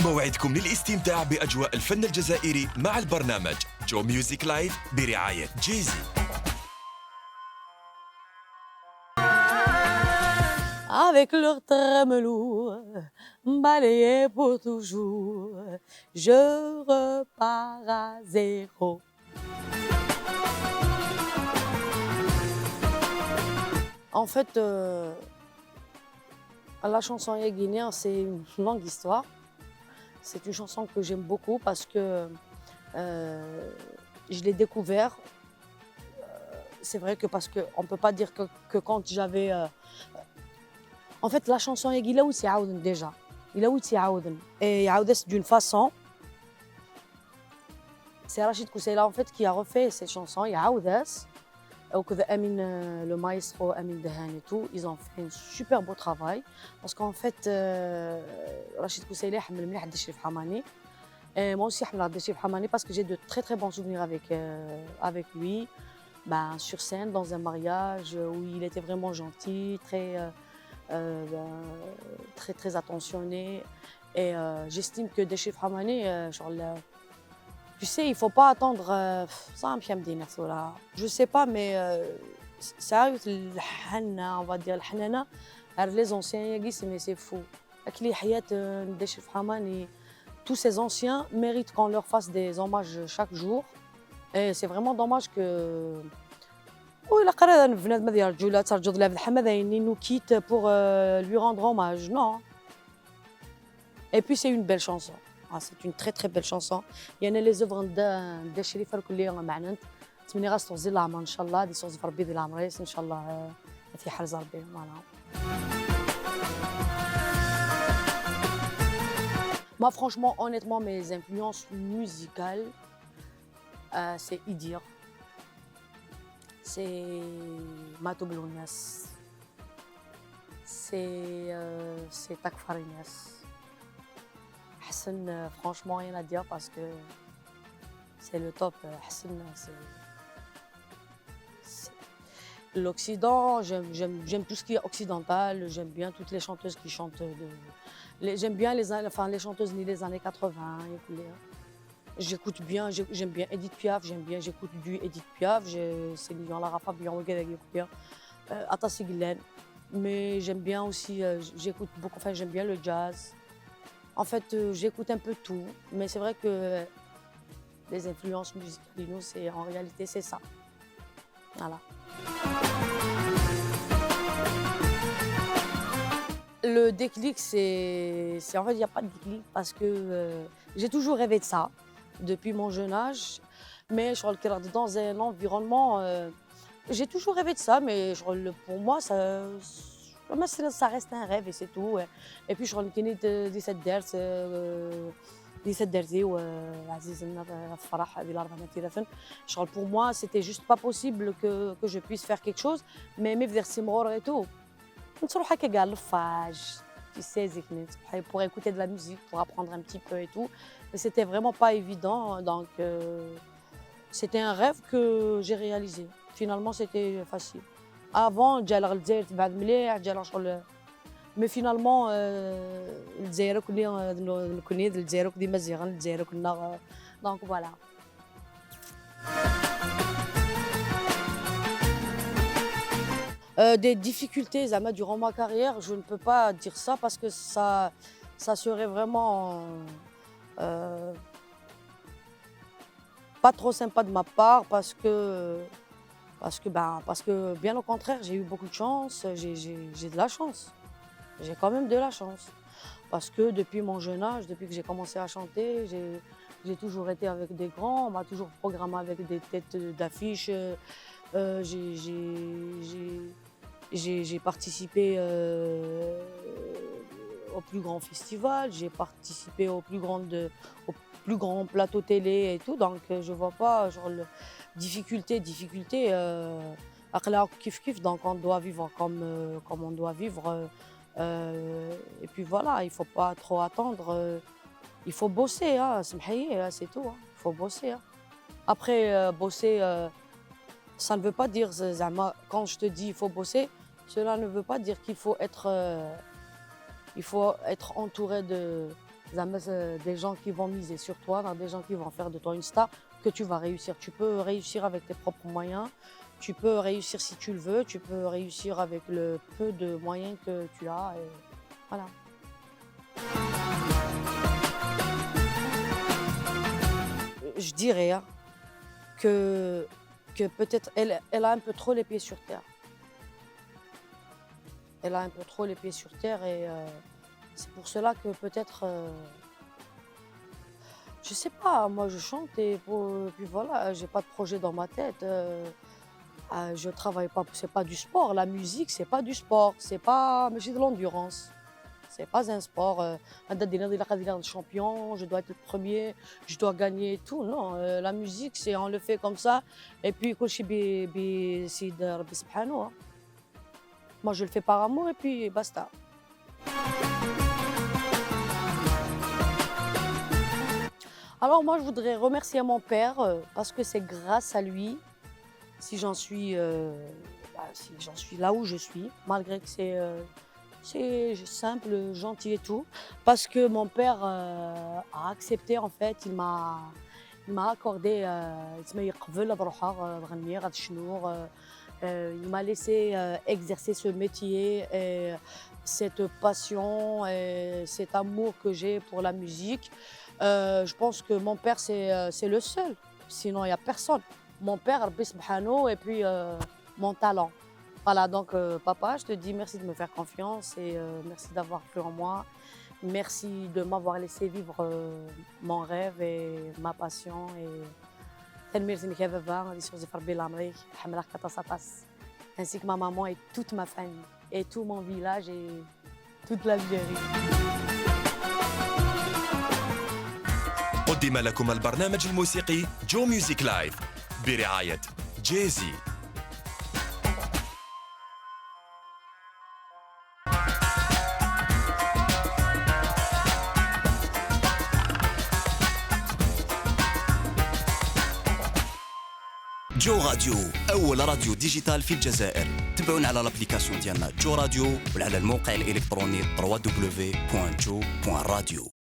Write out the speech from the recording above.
موعدكم للاستمتاع بأجواء الفن الجزائري مع البرنامج جو ميوزيك لايف برعاية جيزي. Avec leur tremelou, balayé pour toujours, je repars à zéro. En fait, la chanson guinéenne, c'est une longue histoire. C'est une chanson que j'aime beaucoup parce que je l'ai découvert. C'est vrai que parce qu'on ne peut pas dire que quand j'avais... En fait, la chanson il a où c'est Aouden déjà. Il a où c'est Aouden. Et Aouden d'une façon. C'est Rachid Kousseila en fait qui a refait cette chanson. Il y a Aouden. Le maestro Amin Dehane et tout, ils ont fait un super beau travail. Parce qu'en fait, Rachid Kousseila a mis le Deshif Hamani. Et moi aussi, je l'ai Deshif Hamani parce que j'ai de très très bons souvenirs avec lui. Ben, sur scène, dans un mariage où il était vraiment gentil, très très attentionné. Et j'estime que Deshif Hamani, tu sais, il ne faut pas attendre ça un pied là. Je sais pas, mais ça on va dire les anciens, mais c'est fou. Deshif Hamani, tous ces anciens méritent qu'on leur fasse des hommages chaque jour. Et c'est vraiment dommage que il nous quitte pour lui rendre hommage. Non. Et puis c'est une belle chanson. C'est une très très belle chanson. Il y en a les œuvres de Sherifa الكلية معنات تمني غاس توزي الله ان شاء الله دي صوز في ربي دي العمريس ان شاء الله في حرز ربي Moi franchement honnêtement mes influences musicales c'est Idir. C'est Mato Blounas. C'est Takfarinas. Hassan, franchement, rien à dire parce que c'est le top. Hassan, c'est l'Occident. J'aime tout ce qui est occidental. J'aime bien toutes les chanteuses qui chantent. J'aime bien les chanteuses nées des années 80. J'écoute bien, j'aime bien Edith Piaf, j'écoute du Edith Piaf. C'est Lilian Larafa, bien Atassi Guylaine. Mais j'aime bien aussi, j'écoute beaucoup, j'aime bien le jazz. En fait, j'écoute un peu tout, mais c'est vrai que les influences musicales, nous, en réalité, c'est ça. Voilà. Le déclic, en fait, il n'y a pas de déclic parce que j'ai toujours rêvé de ça depuis mon jeune âge. Mais je crois que dans un environnement, j'ai toujours rêvé de ça, mais pour moi, ça reste un rêve et c'est tout. Et puis je crois que 17 درس 17 درزي وعزيز الفرح هذه الأربعة ثلاثة. Pour moi, c'était juste pas possible que je puisse faire quelque chose, mais vers Simror et tout. نروح هكا كاع لفاج tu sais pour écouter de la musique, pour apprendre un petit peu et tout. Mais c'était vraiment pas évident, donc c'était un rêve que j'ai réalisé. Finalement, c'était facile. Avant, جالغ الجزائر تبعد مليح جالغ شغل مي فينالمون الجزائر كوني الجزائر كدي مزيغا الجزائر كنا دونك فوالا. Des difficultés durant ma carrière, je ne peux pas dire ça parce que ça serait vraiment pas trop sympa de ma part parce que bien au contraire, j'ai eu beaucoup de chance, j'ai de la chance. J'ai quand même de la chance. Parce que depuis mon jeune âge, depuis que j'ai commencé à chanter, j'ai toujours été avec des grands, on m'a toujours programmé avec des têtes d'affiche. J'ai participé au plus grand festival, j'ai participé au plus grand plateau télé et tout, donc je vois pas difficulté, donc on doit vivre comme on doit vivre. Et puis voilà, il ne faut pas trop attendre, il faut bosser, hein, c'est tout, hein, il faut bosser. Hein. Après, bosser, ça ne veut pas dire, quand je te dis il faut bosser, cela ne veut pas dire qu'il faut être entouré Des gens qui vont miser sur toi, des gens qui vont faire de toi une star, que tu vas réussir. Tu peux réussir avec tes propres moyens, tu peux réussir si tu le veux, tu peux réussir avec le peu de moyens que tu as. Et voilà. Je dirais hein, que peut-être elle a un peu trop les pieds sur terre. Elle a un peu trop les pieds sur terre et c'est pour cela que peut-être, je sais pas, moi je chante et puis voilà, j'ai pas de projet dans ma tête. Je travaille pas, c'est pas du sport. La musique, c'est pas du sport, c'est pas, mais j'ai de l'endurance. C'est pas un sport. Champion, je dois être le premier, je dois gagner et tout. Non, la musique, c'est on le fait comme ça. Et puis, moi, je le fais par amour et puis basta. Alors moi, je voudrais remercier mon père parce que c'est grâce à lui si j'en suis, si j'en suis là où je suis, malgré que c'est simple, gentil et tout. Parce que mon père a accepté, en fait, il m'a accordé, il m'a laissé exercer ce métier, et cette passion et cet amour que j'ai pour la musique. Je pense que mon père, c'est le seul. Sinon, il n'y a personne. Mon père, Rabbi Subhanahu, et puis mon talent. Voilà, donc papa, je te dis merci de me faire confiance et merci d'avoir cru en moi. Merci de m'avoir laissé vivre mon rêve et ma passion. Ainsi que ma maman et toute ma famille, et tout mon village et toute l'Algérie. قدم لكم البرنامج الموسيقي جو ميوزيك لايف برعاية جيزي. جو راديو أول راديو ديجيتال في الجزائر. تابعونا على الابليكاسيون ديالنا جو راديو وعلى الموقع الإلكتروني www.jo.radio.